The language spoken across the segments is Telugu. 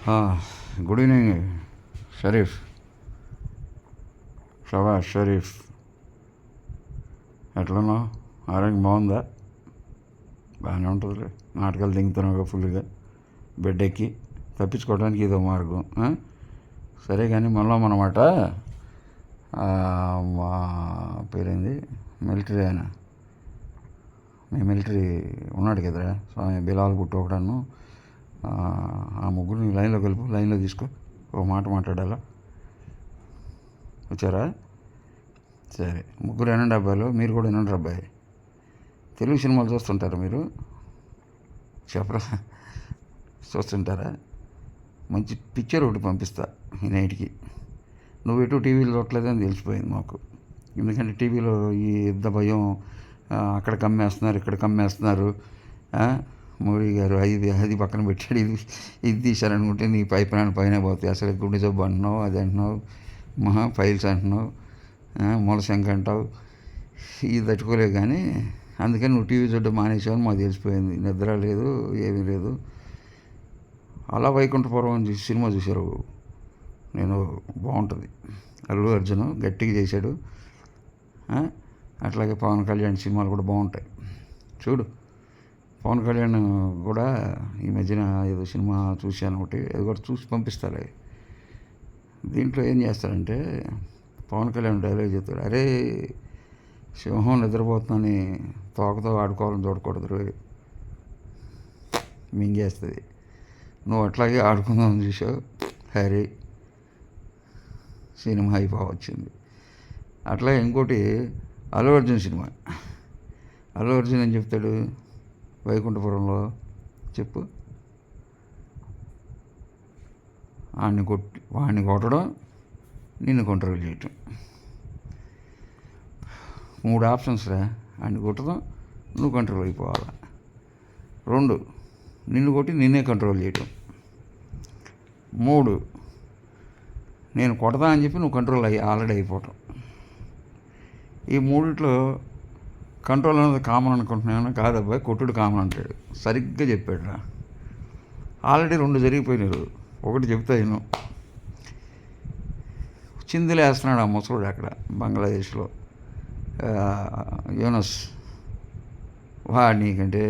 గుడ్ ఈవినింగ్ షరీఫ్, షబాష్ షరీఫ్. ఎట్లన్నావు? ఆరోగ్యం బాగుందా? బాగానే ఉంటుందిలే. నాటకాలు దింగుతున్నావుగా ఫుల్గా, బెడ్ ఎక్కి తప్పించుకోవడానికి ఇదో మార్గం. సరే కానీ మనమాట మా పేరేంది, మిలిటరీ ఆయన, మీ మిలిటరీ ఉన్నాడు కదరా స్వామి, బిలాల్ బుట్టు ఒకడను, ఆ ముగ్గురిని లైన్లో కలుపు, లైన్లో తీసుకో, ఒక మాట మాట్లాడాలా. వచ్చారా? సరే, ముగ్గురు వినండి అబ్బాయిలు, మీరు కూడా వినండి అబ్బాయి. తెలుగు సినిమాలు చూస్తుంటారా మీరు? చెప్పరా, చూస్తుంటారా? మంచి పిక్చర్ ఒకటి పంపిస్తా ఈ నైట్కి. నువ్వు ఎటు టీవీలో చూడలేదని తెలిసిపోయింది మాకు. ఎందుకంటే టీవీలో ఈ యుద్ధ భయం, అక్కడ కమ్మేస్తున్నారు, ఇక్కడ కమ్మేస్తున్నారు, మోడీ గారు అది పక్కన పెట్టాడు, ఇది తీశారనుకుంటే నీ పైన పోతాయి. అసలు గుండె జబ్బు అంటున్నావు, అది అంటున్నావు, ఫైల్స్ అంటున్నావు, మూలశంక అంటావు, ఇది తట్టుకోలేవు. కానీ అందుకని నువ్వు టీవీ చూడడం మానేసావని మాకు తెలిసిపోయింది. నిద్ర లేదు, ఏమీ లేదు. అలా వైకుంఠపురం సినిమా చూశారు, నేను బాగుంటుంది. అల్లు అర్జున్ గట్టిగా చేశాడు. అట్లాగే పవన్ కళ్యాణ్ సినిమాలు కూడా బాగుంటాయి, చూడు. పవన్ కళ్యాణ్ కూడా ఈ మధ్యన ఏదో సినిమా చూశాను ఒకటి, అది కూడా చూసి పంపిస్తాలే. దీంట్లో ఏం చేస్తాడంటే పవన్ కళ్యాణ్ డైలాగ్ చెప్తాడు, అరే సింహం నిద్రపోతుందని తోకతో ఆడుకోవాలని చూడకూడదు, మింగేస్తుంది. నువ్వు అట్లాగే ఆడుకుందామని చూసావు, హరి సినిమా అయిపోవచ్చింది. అట్లాగే ఇంకోటి అల్లు అర్జున్ సినిమా. అల్లు అర్జున్ ఏం చెప్తాడు వైకుంఠపురంలో, చెప్పు. వాడిని కొట్టడం, నిన్ను కంట్రోల్ చేయటం. 3 ఆప్షన్స్ రా. వాడిని కొట్టడం, నువ్వు కంట్రోల్ అయిపోవాలి. 2, నిన్ను కొట్టి నిన్నే కంట్రోల్ చేయటం. 3, నేను కొడతా అని చెప్పి నువ్వు కంట్రోల్ ఆల్రెడీ అయిపోవటం. ఈ మూడిట్లో కంట్రోల్ అనేది కామన్ అనుకుంటున్నాను. కాదబ్బాయి, కొట్టుడు కామన్ అంటాడు. సరిగ్గా చెప్పాడు రా. ఆల్రెడీ 2 జరిగిపోయినారు. ఒకటి చెప్తా నేను, చిందులేస్తున్నాడు ఆ ముసలుడు అక్కడ బంగ్లాదేశ్లో, యూనస్. వాడు నీకంటే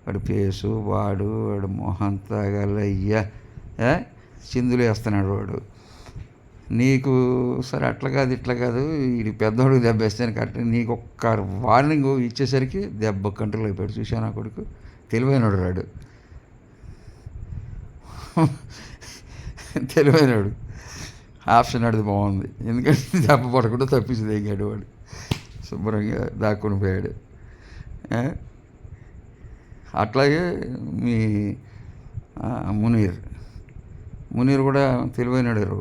వాడు పేసు, వాడు మొహం తగలయ్యా చిందులు వేస్తున్నాడు వాడు. నీకు సరే అట్లా కాదు ఇట్లా కాదు, ఇది పెద్దవాడికి దెబ్బ వేస్తాను కరెక్ట్. నీకు ఒక్క వార్నింగ్ ఇచ్చేసరికి దెబ్బ కంట్రోల్ అయిపోయాడు. చూశాను నా కొడుకు, తెలివైనడు రాడు, తెలివైనడు. ఆప్షన్ అడిది బాగుంది, ఎందుకంటే దెబ్బ పడకుండా తప్పించి దిగాడు వాడు, శుభ్రంగా దాక్కుని పోయాడు. అట్లాగే మీ మునీర్ కూడా తెలివైనడు.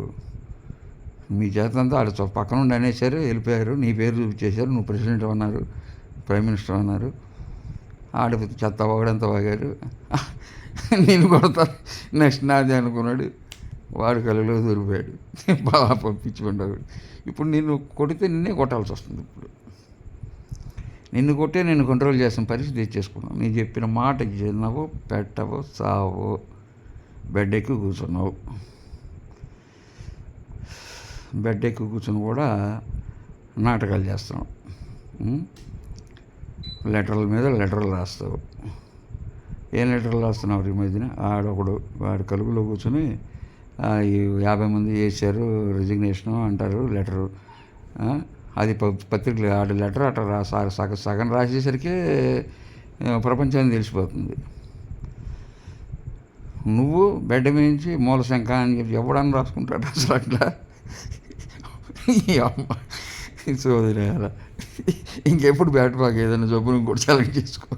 మీ చేతంతా ఆడ పక్కన ఉండి అనేసారు, వెళ్ళిపోయారు. నీ పేరు చూపించేశారు, నువ్వు ప్రెసిడెంట్ అన్నారు, ప్రైమ్ మినిస్టర్ అన్నారు. ఆడ చెత్త వాగడంతా వాగారు, నేను కొడతా నెక్స్ట్ నాది అనుకున్నాడు. వాడు కళ్ళలో దొరికిపోయాడు, బాగా పంపించుకుంటాడు. ఇప్పుడు నిన్ను కొడితే నిన్నే కొట్టాల్సి వస్తుంది. ఇప్పుడు నిన్ను కొట్టే నేను కంట్రోల్ చేసిన పరిస్థితి తెచ్చేసుకున్నావు. నేను చెప్పిన మాట చిన్నవో పెట్టవో సావో, బెడ్ ఎక్కి కూర్చున్నావు. బెడ్ ఎక్కి కూర్చొని కూడా నాటకాలు చేస్తున్నావు, లెటర్ల మీద లెటర్లు రాస్తావు. ఏం లెటర్లు రాస్తున్నావు ఈ మధ్యన? వాడు కలుగులో కూర్చొని ఈ 50 మంది చేశారు రిజిగ్నేషను అంటారు లెటరు. అది పత్రికలు ఆడ లెటర్ అట్లా సగం రాసేసరికి ప్రపంచాన్ని తెలిసిపోతుంది. నువ్వు బెడ్ మించి మూలశంక అని చెప్పి ఎవడన్నా రాసుకుంటాడు అసలు అట్లా? అమ్మ సోదరేలా, ఇంకెప్పుడు బ్యాట్ బాగా ఏదైనా జబ్బును కూడా సెలెక్ట్ చేసుకో.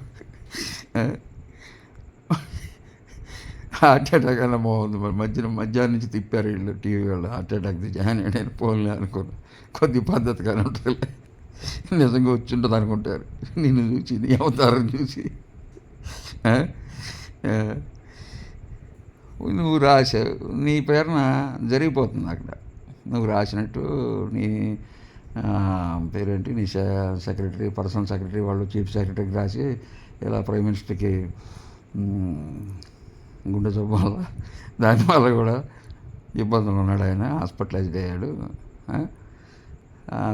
హార్ట్ అటాక్ అలా బాగుంది. మరి మధ్యాహ్నం నుంచి తిప్పారు వీళ్ళు టీవీ వాళ్ళు, హార్ట్ అటాక్ తెచ్చి. నేను పోలే అనుకున్నాను, కొద్ది పద్ధతిగానే ఉంటుంది, నిజంగా వచ్చి ఉంటుంది అనుకుంటారు. నిన్ను చూసి, నీ అవతారం చూసి. నువ్వు రాశావు, నీ పేరున జరిగిపోతుంది అక్కడ. నువ్వు రాసినట్టు నీ పేరేంటి, నీ సెక్రటరీ, పర్సనల్ సెక్రటరీ వాళ్ళు చీఫ్ సెక్రటరీకి రాసి ఇలా ప్రైమ్ మినిస్టర్కి గుండె జబ్బు వల్ల. దానివల్ల కూడా ఇబ్బందులు ఉన్నాడు ఆయన, హాస్పిటలైజ్డ్ అయ్యాడు.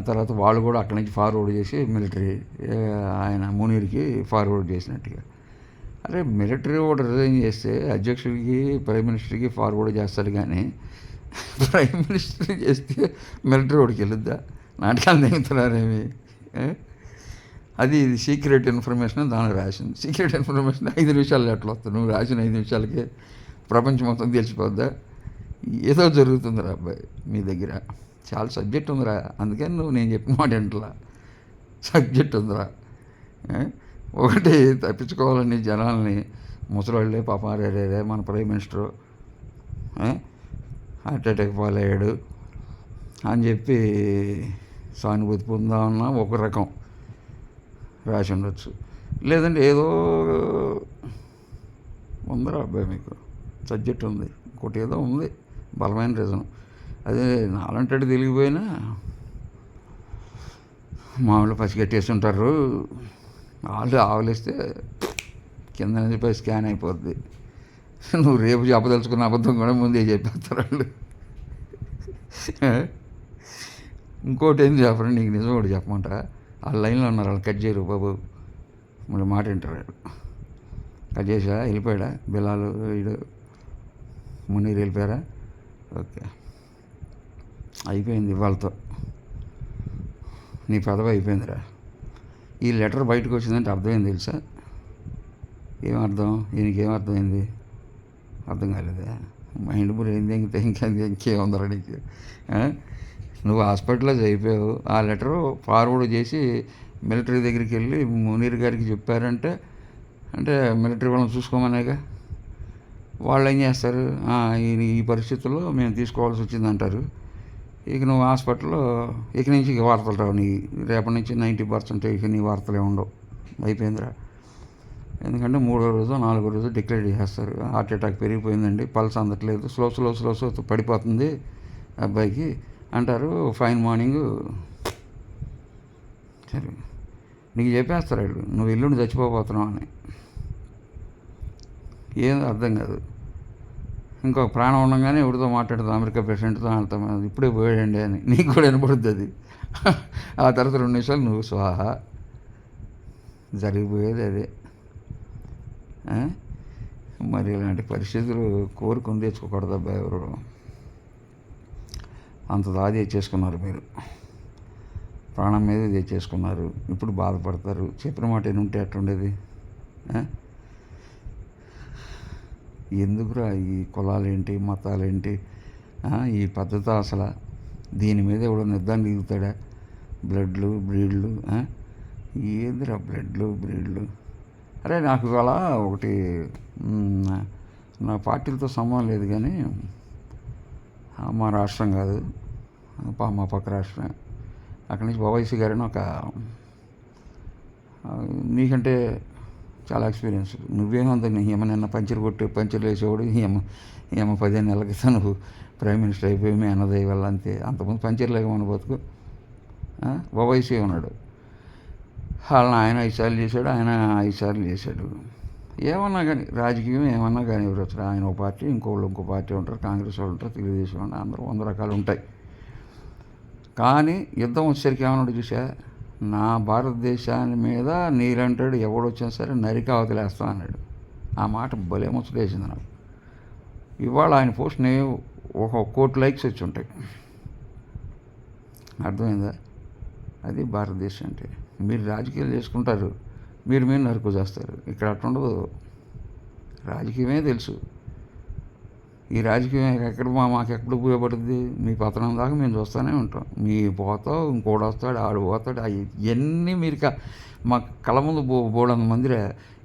తర్వాత వాళ్ళు కూడా అక్కడి నుంచి ఫార్వర్డ్ చేసి మిలిటరీ ఆయన మునీర్కి ఫార్వర్డ్ చేసినట్టుగా. అరే మిలిటరీ కూడా రిజైన్ చేస్తే అధ్యక్షుడికి ప్రైమ్ మినిస్టర్కి ఫార్వర్డ్ చేస్తాడు, కానీ ప్రైమ్ మినిస్టర్ చేస్తే మిలిటరీ వాడికి వెళ్ళొద్దా? నాటకాలు దిగుతున్నారేమి? అది ఇది సీక్రెట్ ఇన్ఫర్మేషన్ దానిలో రాసింది. సీక్రెట్ ఇన్ఫర్మేషన్ 5 నిమిషాలు ఎట్లా వస్తుంది? నువ్వు రాసిన 5 నిమిషాలకే ప్రపంచం మొత్తం తెలిసిపోద్దా? ఏదో జరుగుతుందిరా అబ్బాయి మీ దగ్గర. చాలా సబ్జెక్ట్ ఉందిరా, అందుకని నువ్వు నేను చెప్పిన మాట ఇంట్లా సబ్జెక్ట్ ఉందిరా. ఒకటి తప్పించుకోవాలని జనాల్ని, ముసలాళ్ళే పాపం రే మన ప్రైమ్ మినిస్టరు హార్ట్ అటాక్ పాలయ్యాడు అని చెప్పి సానుభూతి పొందామన్నా ఒక రకం రాసి ఉండొచ్చు. లేదంటే ఏదో ఉందిరా అబ్బాయి మీకు సబ్జెక్ట్ ఉంది, ఇంకోటి ఏదో ఉంది బలమైన రీజన్. అదే నాలంటాడు తెలిగిపోయినా మామూలు పసిగట్టేసి ఉంటారు. వాళ్ళు ఆవలిస్తే కింద నుంచి పై స్కాన్ అయిపోద్ది. నువ్వు రేపు చెప్పదలుచుకున్న అబద్ధం కూడా ముందే చెప్పేస్తారు వాళ్ళు. ఇంకోటి ఏం చెప్పరు, నీకు నిజం కూడా చెప్పమంట. ఆ లైన్లో ఉన్నారు, వాళ్ళు కట్ చేయరు బాబు, మళ్ళీ మాట వింటారు వాళ్ళు. కట్ చేసా వెళ్ళిపోయాడా బిలాలు వీడు మునీర్ వెళ్ళిపోయారా? ఓకే అయిపోయింది, ఇవాళతో నీ పదవి అయిపోయిందిరా. ఈ లెటర్ బయటకు వచ్చిందంటే అర్థమైంది తెలుసా? ఏమర్థం? ఈయనకేమర్థమైంది? అర్థం కాలేదా? మైండ్ బ్రెయిన్ తెంగితే ఇంకేముందరా నీకు? నువ్వు హాస్పిటల్లో అయిపోయావు. ఆ లెటరు ఫార్వర్డ్ చేసి మిలిటరీ దగ్గరికి వెళ్ళి మునీర్ గారికి చెప్పారంటే అంటే మిలిటరీ వాళ్ళని చూసుకోమనేగా. వాళ్ళు ఏం చేస్తారు? ఈ పరిస్థితుల్లో మేము తీసుకోవాల్సి వచ్చిందంటారు. ఇక నువ్వు హాస్పిటల్లో ఇక నుంచి వార్తలు రావు. నీ రేపటి నుంచి 90% ఇక నీ వార్తలే ఉండవు. అయిపోయిందిరా. ఎందుకంటే 3వ రోజు 4వ రోజు డిక్లేర్ చేసేస్తారు, హార్ట్ అటాక్ పెరిగిపోయిందండి, పల్స్ అందట్లేదు, స్లో పడిపోతుంది అబ్బాయికి అంటారు. ఫైన్ మార్నింగ్ సరే నీకు చెప్పేస్తారు వాళ్ళు, నువ్వు ఎల్లుండి చచ్చిపోతున్నావు అని. ఏం అర్థం కాదు. ఇంకొక ప్రాణం ఉండగానే ఎవరితో మాట్లాడుతాం, అమెరికా ప్రెసిడెంట్తో వెళ్తాం, ఇప్పుడే పోయాడండి అని నీకు కూడా వినపడుతుంది అది. ఆ తర్వాత 2 నిమిషాలు నువ్వు స్వాహ. జరిగిపోయేది అదే. మరి ఇలాంటి పరిస్థితులు కోరుకొని తెచ్చుకోకూడదు అబ్బాయి. ఎవరు అంత దాది తెచ్చేసుకున్నారు మీరు, ప్రాణం మీద తెచ్చేసుకున్నారు. ఇప్పుడు బాధపడతారు. చెప్పిన మాట ఏనుంటే అట్టుండేది. ఎందుకురా ఈ కులాలేంటి మతాలేంటి ఈ పద్ధతి? అసలు దీని మీద ఎవడో నిర్ధారణ దిగుతాడా? బ్లడ్లు బ్రీడ్లు ఏందిరా బ్లడ్లు బ్రీడ్లు? అరే నాకు ఇవాళ ఒకటి, నా పార్టీలతో సంబంధం లేదు కానీ మా రాష్ట్రం కాదు, మా పక్క రాష్ట్రం, అక్కడి నుంచి ఓవైసీ గారని ఒక, నీకంటే చాలా ఎక్స్పీరియన్స్, నువ్వేమంత నిన్న పంచర్ వేసేవాడు, ఏమ 15 నెలల క్రితం నువ్వు ప్రైమ్ మినిస్టర్ అయిపోయి మీ అన్నదయ్య వల్ల అంతే. అంతకుముందు పంచర్ లేకమని బతుకు. ఓవైసీ ఉన్నాడు, వాళ్ళని ఆయన 5 సార్లు చేశాడు, ఆయన 5 సార్లు చేశాడు. ఏమన్నా కానీ రాజకీయం ఏమన్నా కానీ ఎవరు వచ్చారు? ఆయన ఒక పార్టీ, ఇంకో పార్టీ ఉంటారు, కాంగ్రెస్ వాళ్ళు ఉంటారు, తెలుగుదేశం ఉంటారు, అందరూ 100 రకాలు ఉంటాయి. కానీ యుద్ధం వచ్చేసరికి ఏమన్నాడు చూసా? నా భారతదేశాన్ని మీద నీరంటాడు ఎవడొచ్చినా సరే నరికి అవతలేస్తాం అన్నాడు. ఆ మాట భలే ముచ్చటేసింది నాకు. ఇవాళ ఆయన పోస్ట్ని 1 కోటి లైక్స్ వచ్చి ఉంటాయి. అర్థమైందా? అది భారతదేశం అంటే. మీరు రాజకీయాలు చేసుకుంటారు, మీరు నరుకు చేస్తారు. ఇక్కడ అట్టుండదు. రాజకీయమే తెలుసు. ఈ రాజకీయం మాకు ఎక్కడ ఉపయోగపడుతుంది? మీ పతనం దాకా మేము చూస్తూనే ఉంటాం. మీ పోతావు, ఇంకోటి వస్తాడు, ఆడు పోతాడు, ఇవన్నీ మీరు మా కళ్ళ ముందు బోడంత మందిరే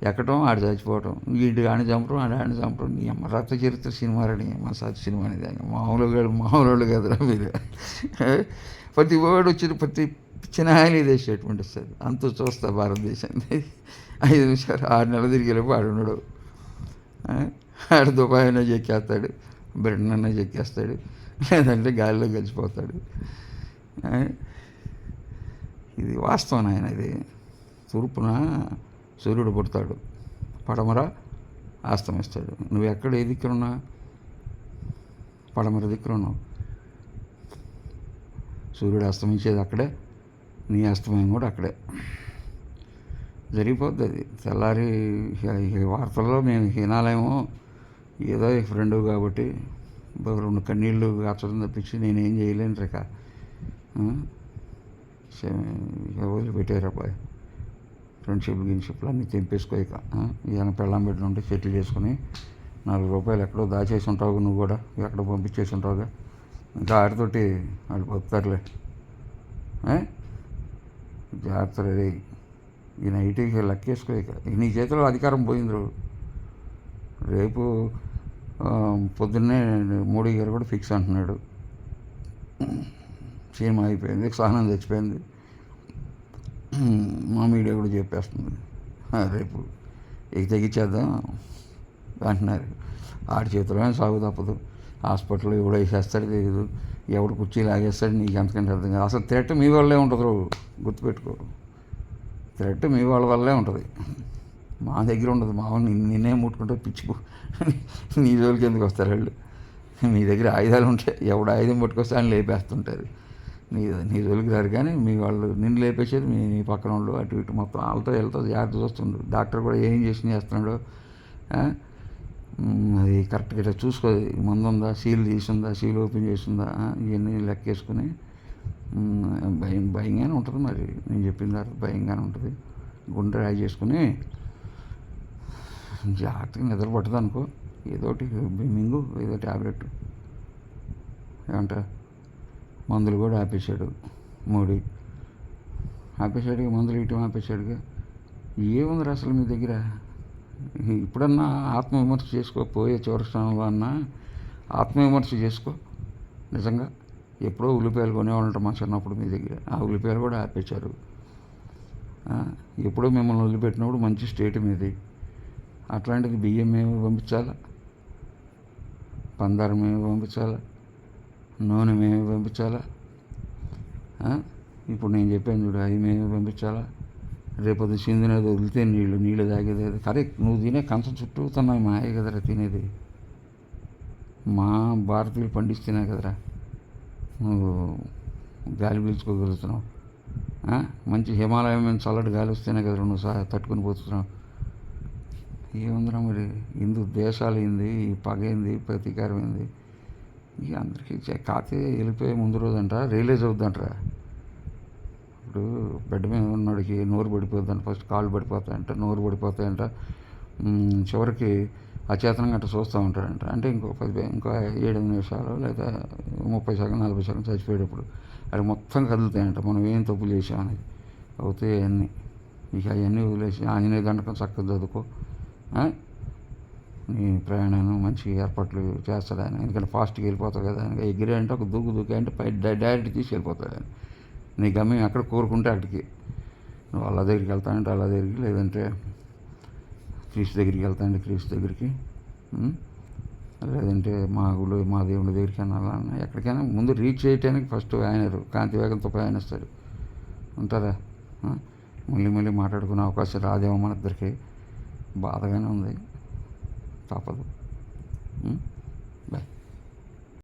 ఎక్కడం, ఆడు చచ్చిపోవటం, వీడు ఆడిని చంపడం, ఆడిని చంపడం. నీ అమ్మ రక్త చరిత్ర సినిమా రాని మా సత్ సినిమా అనేది మామూలు కదరా మీరు. ప్రతి వాడు వచ్చిన ప్రతి చిన్న ఇది స్టేట్మెంట్ వస్తుంది. అంత చూస్తా భారతదేశాన్ని. 5 నిమిషాలు 6 నెలలు తిరిగేలోపు ఆడు ఉన్నాడు. ఆడు దుబాయ్ అన్నా చెక్కేస్తాడు, బ్రిటన్ అన్నా చెక్కేస్తాడు, లేదంటే గాలిలో కలిసిపోతాడు. ఇది వాస్తవం ఆయన. ఇది తూర్పున సూర్యుడు పుడతాడు, పడమర అస్తమిస్తాడు. నువ్వు ఎక్కడ ఏ దిక్కునున్నా పడమర దిక్కునున్నావు. సూర్యుడు అస్తమించేది అక్కడే, నీ అస్తమయం కూడా అక్కడే జరిగిపోద్ది. అది తెల్లారి ఈ వార్తల్లో మేము వినాలేమో, ఏదో ఫ్రెండు కాబట్టి 2 కన్నీళ్ళు కార్చడం తప్పించి నేనేం చేయలేను రేఖ. వదిలిపెట్టారు అబ్బాయి. గిన్షిప్లు అన్నీ తెంపేసుకో. ఇక ఏమైనా పెళ్ళాం పెట్టిన ఉంటే సెటిల్ చేసుకుని ₹4 ఎక్కడో దాచేసి ఉంటావు, నువ్వు కూడా ఎక్కడో పంపించేసి ఉంటావుగా. ఇంకా ఆడితోటి వాళ్ళు బతుకుతారులే. జాగ్రత్త రే. ఈ నైట్కి లెక్కేసుకో. ఇక నీ చేతిలో అధికారం పోయింది. రేపు పొద్దున్నే మోడీ గారు కూడా ఫిక్స్ అంటున్నాడు. సినిమా అయిపోయింది, సహనం చచ్చిపోయింది. మా మీడియా కూడా చెప్పేస్తుంది రేపు ఇక తెగించేద్దాం అంటున్నారు. ఆడి చేతిలో సాగు తప్పదు. హాస్పిటల్లో ఎవడో వేసేస్తాడు తెలియదు, ఎవడు కుర్చీ లాగేస్తాడు, నీకు ఎంతకంటే అర్థం కాదు. అసలు థ్రెట్ మీ వల్లే ఉంటుంది, గుర్తుపెట్టుకో. థ్రెట్ మీ వాళ్ళ వల్లే ఉంటుంది, మా దగ్గర ఉండదు. మా వాళ్ళు నిన్నే ముట్టుకుంటే పిచ్చుకో. నీ జోలికి ఎందుకు వస్తారు వాళ్ళు? మీ దగ్గర ఆయుధాలు ఉంటే ఎవడు ఆయుధం పట్టుకొస్తే ఆయన లేపేస్తుంటారు. నీ జోలికి రారు. కానీ మీ వాళ్ళు నిన్ను లేపేసేది నీ పక్కన వాళ్ళు, అటు ఇటు మొత్తం వాళ్ళతో వెళ్తా జాగ్రత్త చూస్తుండ్రు. డాక్టర్ కూడా ఏం చేస్తున్నాడో అది కరెక్ట్గా చూసుకోదు. మందు ఉందా, సీల్ తీసుందా, సీల్ ఓపెన్ చేసిందా, ఇవన్నీ లెక్కేసుకుని భయంగానే ఉంటుంది. మరి నేను చెప్పిన తర్వాత భయంగానే ఉంటుంది. గుండె రాయి చేసుకుని జాగ్రత్తగా నిద్ర పట్టదు అనుకో. ఏదోటి మింగు, ఏదో ట్యాబ్లెట్. ఏమంట మందులు కూడా ఆపేశాడు మోడీ. ఆపేశాడుగా మందులు ఇవ్వటం ఆపేశాడుగా. ఏముంది అసలు మీ దగ్గర? ఇప్పుడన్నా ఆత్మవిమర్శ చేసుకో. పోయే చివరి స్థానంలో అన్నా ఆత్మవిమర్శ చేసుకో. నిజంగా ఎప్పుడో ఉల్లిపాయలు కొనేవాళ్ళంట మా చిన్నప్పుడు మీ దగ్గర. ఆ ఉల్లిపాయలు కూడా ఆపేశారు. ఎప్పుడో మిమ్మల్ని వదిలిపెట్టినప్పుడు మంచి స్టేట్ మీది. అట్లాంటిది బియ్యం మేము పంపించాలా, పందారం మేము పంపించాలా, నూనె మేమే పంపించాలా? ఇప్పుడు నేను చెప్పాను చూడు, అది మేమే పంపించాలా? రేపొద్దు సింధునేది వదిలితే నీళ్ళు తాగేది. కరెక్ట్. నువ్వు తినే కంచం చుట్టూతున్నాయి మాయే కదరా తినేది. మా భారతీయులు పండిస్తేనే కదరా నువ్వు గాలి పీల్చుకోగలుగుతున్నావు. మంచి హిమాలయం మీద చల్లటి గాలి వస్తేనే కదరా నువ్వు తట్టుకుని పోతున్నావు. ఏముందిరా మరి? ఇందు దేశాలు ఏంది, ఈ పగ ఏంది, ప్రతీకారం ఏంది? ఇక అందరికీ కాతే వెళ్ళిపోయే ముందు రోజంట రియలైజ్ అవుద్దంటరా. ఇప్పుడు బెడ్ మీద ఉన్నోడికి నోరు పడిపోద్దంట, ఫస్ట్ కాళ్ళు పడిపోతాయంట, నోరు పడిపోతాయంట, చివరికి అచేతనంగా అట్లా చూస్తూ ఉంటాడంట. అంటే ఇంకో 7 నిమిషాలు లేదా 30 సెకండ్ 40 సెకండ్ చచ్చిపోయేటప్పుడు అది మొత్తం కదులుతాయంట. మనం ఏం తప్పులు చేసామనేది అవుతాయి అవన్నీ. ఇక అవన్నీ వదిలేసి ఆంజనేయ దండకం చక్కగా చదువుకో. నీ ప్రయాణాన్ని మంచి ఏర్పాట్లు చేస్తాడు ఆయన. ఎందుకంటే ఫాస్ట్గా వెళ్ళిపోతావు కదా. ఆయన ఎగిరే అంటే ఒక దూకే అంటే డైరెక్ట్ తీసి వెళ్ళిపోతాడు ఆయన. నీ గమ్యం ఎక్కడ కోరుకుంటే అక్కడికి. నువ్వు వాళ్ళ దగ్గరికి వెళ్తానంటే వాళ్ళ దగ్గరికి, లేదంటే క్రీస్తు దగ్గరికి వెళ్తానంటే క్రీస్తు దగ్గరికి, లేదంటే మా దేవుడి దగ్గరికి అన్నా ఎక్కడికైనా ముందు రీచ్ చేయటానికి ఫస్ట్ ఆయన కాంతి వేగంతో ప్రయాణిస్తాడు. ఉంటారా? మళ్ళీ మాట్లాడుకునే అవకాశం రాదేమో మన ఇద్దరికి. బాధగానే ఉంది, తప్పదు.